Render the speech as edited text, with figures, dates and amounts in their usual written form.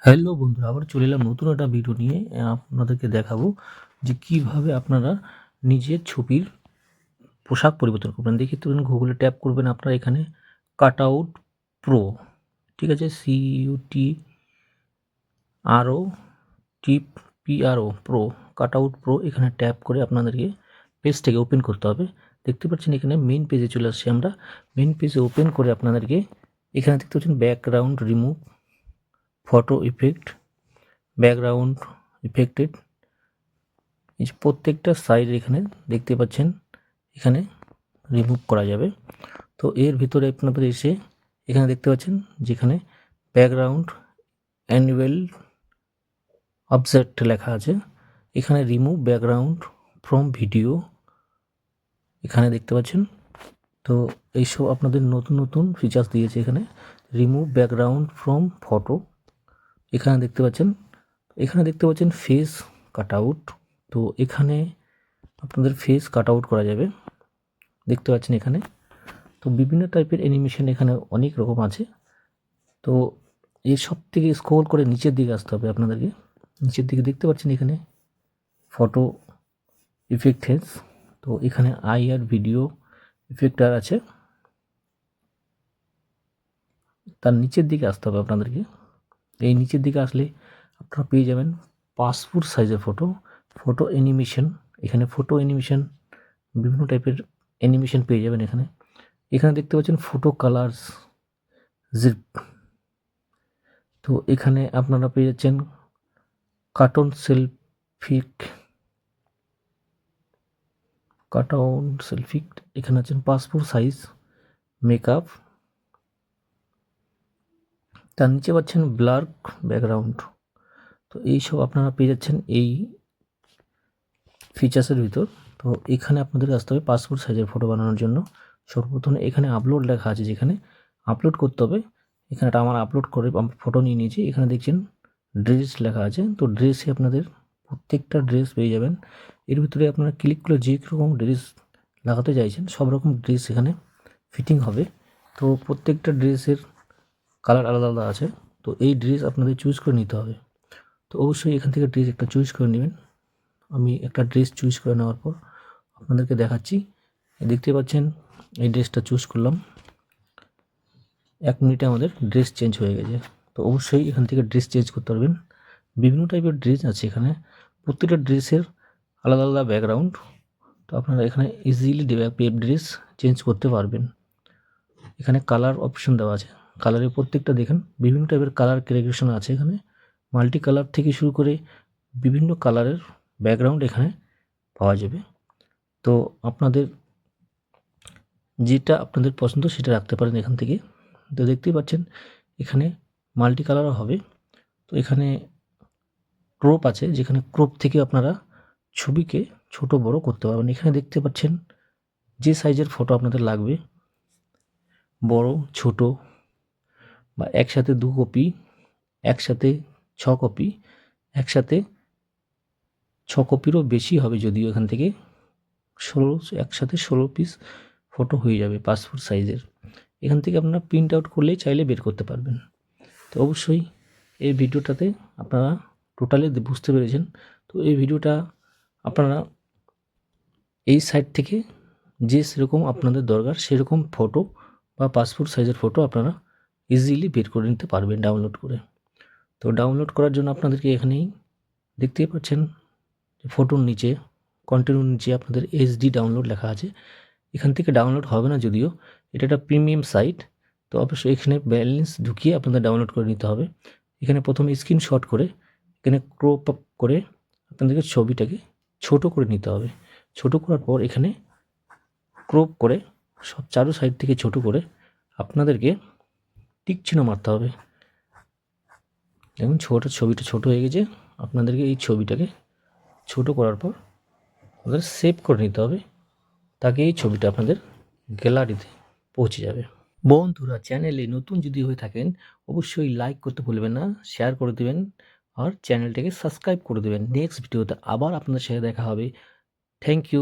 Hello বন্ধুরা, আবার চলে এলাম নতুন একটা ভিডিও নিয়ে। আপনাদেরকে দেখাবো যে কিভাবে আপনারা নিজের ছবির পোশাক পরিবর্তন করবেন। দেখে তুলেন, গুগলে ট্যাপ করবেন আপনারা এখানে কাটআউট প্রো, ঠিক আছে, CUTRO টিপ PRO প্রো, কাটআউট প্রো। এখানে ট্যাপ করে আপনাদেরকে পেজটাকে ওপেন করতে হবে। দেখতে পাচ্ছেন এখানে মেইন পেজে চলে আসছি আমরা। মেইন পেজে ওপেন করে আপনাদেরকে এখানে দেখতে পাচ্ছেন background remove, photo effect, background affected, এই যে প্রত্যেকটা সাইড এখানে দেখতে পাচ্ছেন এখানে রিমুভ করা যাবে। তো এর ভিতরে আপনাদের এসে এখানে দেখতে পাচ্ছেন যেখানে ব্যাকগ্রাউন্ড অ্যানুয়াল অবজেক্ট লেখা আছে, এখানে রিমুভ ব্যাকগ্রাউন্ড ফ্রম ভিডিও এখানে দেখতে পাচ্ছেন। তো এইসব আপনাদের নতুন নতুন ফিচার্স দিয়েছে এখানে। রিমুভ ব্যাকগ্রাউন্ড ফ্রম ফটো এখানে দেখতে পাচ্ছেন। এখানে দেখতে পাচ্ছেন ফেস কাটআউট। তো এখানে আপনাদের ফেস কাটআউট করা যাবে, দেখতে পাচ্ছেন এখানে। তো বিভিন্ন টাইপের অ্যানিমেশন এখানে অনেক রকম আছে। তো এই সব থেকে স্ক্রল করে নিচের দিকে আসতে হবে আপনাদেরকে। নিচের দিকে দেখতে পাচ্ছেন এখানে ফটো ইফেক্টস। তো এখানে আই আর ভিডিও ইফেক্টার আছে, তার নিচের দিকে আসতে হবে আপনাদেরকে। এই নিচের দিকে আসলে আপনারা পেয়ে যাবেন পাসপোর্ট সাইজের ফটো, ফটো অ্যানিমেশন। এখানে ফটো অ্যানিমেশন বিভিন্ন টাইপের অ্যানিমেশন পেয়ে যাবেন এখানে। এখানে দেখতে পাচ্ছেন ফটো কালার্স জিপ। তো এখানে আপনারা পেয়ে যাচ্ছেন কার্টুন সেলফিক, এখানে আছেন পাসপোর্ট সাইজ মেকআপ, তার নিচে পাচ্ছেন ব্লার ব্যাকগ্রাউন্ড। তো এইসব আপনারা পেয়ে যাচ্ছেন এই ফিচার্সের ভিতর। তো এখানে আপনাদের আসতে হবে পাসপোর্ট সাইজের ফটো বানানোর জন্য। সর্বপ্রথমে এখানে আপলোড লেখা আছে, যেখানে আপলোড করতে হবে। এখানে আমার আপলোড করে ফটো নিয়ে নিয়েছি। এখানে দেখছেন ড্রেস লেখা আছে। তো ড্রেসে আপনাদের প্রত্যেকটা ড্রেস পেয়ে যাবেন। এর ভিতরে আপনারা ক্লিক করে যে রকম ড্রেস লাগাতে চাইছেন সব রকম ড্রেস এখানে ফিটিং হবে। তো প্রত্যেকটা ড্রেসের কালার আলাদা আলাদা আছে। তো এই ড্রেস আপনাদের চুজ করে নিতে হবে। তো অবশ্যই এখান থেকে ড্রেস একটা চুজ করে নেবেন। আমি একটা ড্রেস চুজ করে নেওয়ার পর আপনাদেরকে দেখাচ্ছি। দেখতে পাচ্ছেন এই ড্রেসটা চুজ করলাম, 1 মিনিটে আমাদের ড্রেস চেঞ্জ হয়ে গেছে। তো অবশ্যই এখান থেকে ড্রেস চেঞ্জ করতে পারবেন। বিভিন্ন টাইপের ড্রেস আছে এখানে, প্রত্যেকটা ড্রেসের আলাদা আলাদা ব্যাকগ্রাউন্ড। তো আপনারা এখানে ইজিলি ড্রেস চেঞ্জ করতে পারবেন। এখানে কালার অপশন দেওয়া আছে, কালারের প্রত্যেকটা দেখেন বিভিন্ন টাইপের কালার ক্যালিব্রেশন আছে এখানে। মাল্টি কালার থেকে শুরু করে বিভিন্ন কালারের ব্যাকগ্রাউন্ড এখানে পাওয়া যাবে। তো আপনাদের যেটা আপনাদের পছন্দ সেটা রাখতে পারেন এখান থেকে। তো দেখতেই পাচ্ছেন এখানে মাল্টি কালারও হবে। তো এখানে ক্রপ আছে, যেখানে ক্রপ থেকে আপনারা ছবিকে ছোট বড় করতে পারবেন। এখানে দেখতে পাচ্ছেন যে সাইজের ফটো আপনাদের লাগবে, বড় ছোট বা একসাথে 2 কপি, একসাথে 6 কপি, একসাথে 6 কপিরও বেশি হবে যদিও। এখান থেকে 16, একসাথে 16 পিস ফটো হয়ে যাবে পাসপোর্ট সাইজের। এখান থেকে আপনারা প্রিন্ট আউট করলেই চাইলে বের করতে পারবেন। তো অবশ্যই এই ভিডিওটাতে আপনারা টোটালি বুঝতে পেরেছেন। তো এই ভিডিওটা আপনারা এই সাইট থেকে যে সেরকম আপনাদের দরকার সেরকম ফটো বা পাসপোর্ট সাইজের ফটো আপনারা ইজিলি বের করে নিতে পারবেন ডাউনলোড করে। তো ডাউনলোড করার জন্য আপনাদেরকে এখানেই দেখতেই পাচ্ছেন ফটোর নিচে কন্টিনিউর নিচে আপনাদের HD ডাউনলোড লেখা আছে। এখান থেকে ডাউনলোড হবে না যদিও, এটা একটা প্রিমিয়াম সাইট। তো অবশ্যই এখানে ব্যালেন্স ঢুকিয়ে আপনাদের ডাউনলোড করে নিতে হবে। এখানে প্রথমে স্ক্রিনশট করে এখানে ক্রপ আপ করে আপনাদেরকে ছবিটাকে ছোট করে নিতে হবে। ছোট করার পর এখানে ক্রপ করে সব চারো সাইড থেকে ছোট করে আপনাদেরকে টিক চিহ্ন মারতে হবে। দেখুন ছবিটা ছোট হয়ে গেছে। আপনাদেরকে এই ছবিটাকে ছোট করার পর আপনাদের সেভ করে নিতে হবে, তাকে এই ছবিটা আপনাদের গ্যালারিতে পৌঁছে যাবে। বন্ধুরা, চ্যানেলে নতুন যদি হয়ে থাকেন অবশ্যই লাইক করতে ভুলবেন না, শেয়ার করে দেবেন আর চ্যানেলটাকে সাবস্ক্রাইব করে দেবেন। নেক্সট ভিডিওতে আবার আপনাদের সাথে দেখা হবে। Thank you.